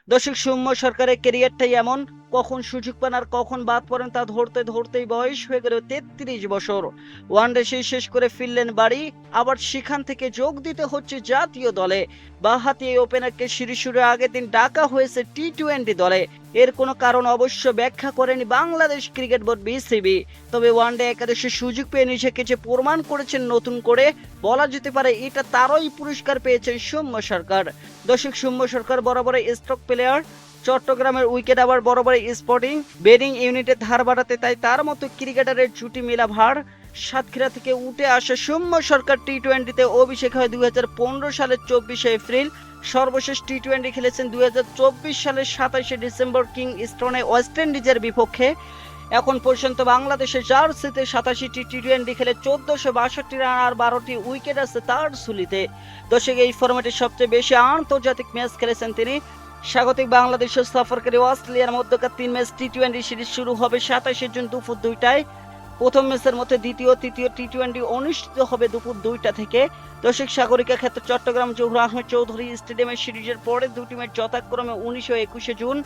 দর্শক, সৌম্য সরকারের ক্যারিয়ারটাই এমন, কখন সুযোগ পান আর কখন বাদ পড়েন তা ধরতে ধরতেই বয়স হয়ে গেল 33 বছর। ওয়ানডে শেষ করে ফিরলেন বাড়ি, আবার সেখান থেকে যোগ দিতে হচ্ছে জাতীয় দলে। বাঁহাতি এই ওপেনারকে শুরুর আগের দিন ডাকা হয়েছে টি-20 দলে। এর কোনো কারণ অবশ্য ব্যাখ্যা করেনি বাংলাদেশ ক্রিকেট বোর্ড বিসিবি। তবে ওয়ানডে একাদশে সুযোগ পেয়ে নিজেকে যে প্রমাণ করেছেন নতুন করে, বলা যেতে পারে এটা তারই পুরস্কার পেয়েছেন সৌম্য সরকার। দর্শক, সৌম্য সরকার বরাবর স্ট্রোক প্লেয়ার, চট্টগ্রামের উইকেট আবার বরাবরই স্পটিং ব্যাটিং ইউনিটের ধার বাড়াতে, তাই তার মতো ক্রিকেটারের জুটি মেলা ভার। সাতক্ষীরা থেকে উঠে আসা সৌম্য সরকার টি-20তে অভিষেক হয় 2015 সালের 24শে এপ্রিল। সর্বশেষ টি-20 খেলেছেন 2024 সালের 27শে ডিসেম্বর কিংস্টনে ওয়েস্ট ইন্ডিজের বিপক্ষে। এখন পর্যন্ত বাংলাদেশের জার্সিতে 87টি টি-20 খেলে 1462 রান আর 12টি উইকেট আছে তার ঝুলিতে। দর্শক, এই ফরম্যাটে সবচেয়ে বেশি আন্তর্জাতিক ম্যাচ খেলেছেন তিনি। স্বাগতিক বাংলাদেশের সফরকারী অস্ট্রেলিয়ার মধ্যকার 3 ম্যাচ টি-20 সিরিজ শুরু হবে 27শে জুন দুপুর 2টায়। প্রথম ম্যাচের মধ্যে দ্বিতীয় তৃতীয় টি-20 অনুষ্ঠিত হবে দুপুর 2টা থেকে। দর্শক, সাগরিকা ক্ষেত্রে চট্টগ্রাম জহুর আহমেদ চৌধুরী স্টেডিয়ামের সিরিজের পরে দুটি ম্যাচ যথাক্রমে 19 ও 21শে জুন।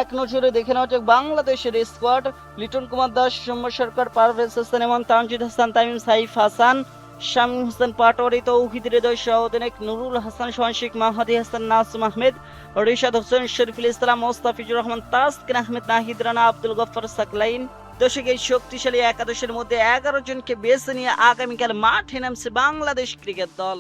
এক নজরে দেখে নেওয়া যাক বাংলাদেশের স্কোয়াড। লিটন কুমার দাস, সৌম্য সরকার, পারভেজ হোসেন এমন, তানজিদ হাসান তামিম, সাইফ হাসান, শামীম হোসেন পাটোয়ারি, তৌহিদ হৃদয় সহ অধিনায়ক নুরুল হাসান, শোয়ানশিক, মাহাদি হাসান, নাসুম আহমেদ, রিশাদ হোসেন, শরীফুল ইসলাম, মোস্তাফিজুর রহমান, তাসকিন আহমেদ, নাহিদ রানা, আব্দুল গফফার সাকলাইন। দর্শক, এই শক্তিশালী একাদশের মধ্যে 11 জনকে বেছে নিয়ে আগামীকাল মাঠে নামছে বাংলাদেশ ক্রিকেট দল।